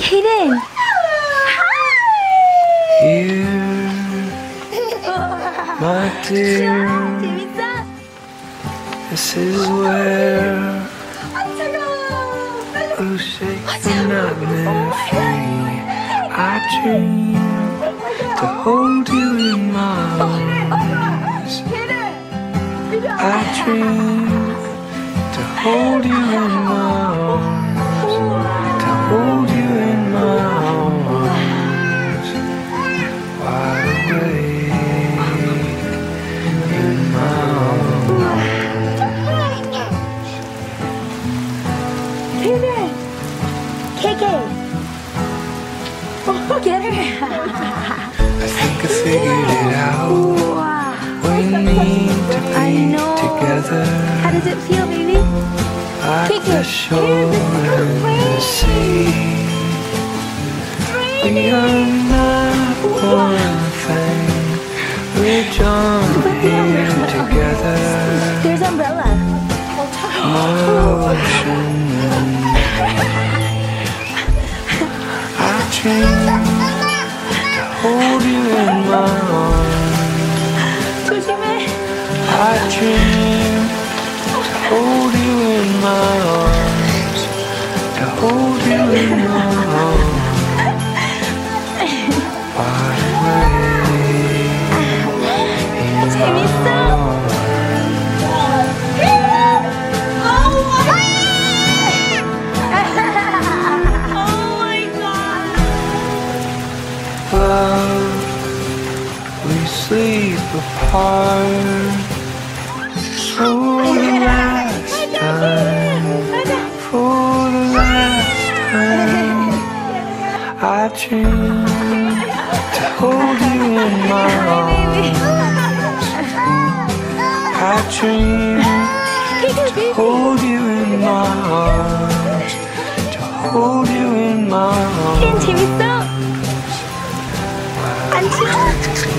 Kaden. Here, my dear, this is where we'll shake the nightmare free. I dream to hold you in my arms. I dream to hold you in my arms. To hold you in my arms. Wide awake in my arms. KK. Get her. I think I figured it out. We need to be together. How does it feel, baby? Like the shore and the sea. We are not one thing. We're joined here together. There's umbrella. My ocean. I dream to hold you in my arms. I dream to hold you in my arms. To hold you in my arms. Wide awake in my arms. Love, we sleep apart for the last time. For the last time, I dream to hold you in my arms. I dream to hold you in my arms. To hold you in my arms. 재밌어? 안 치워?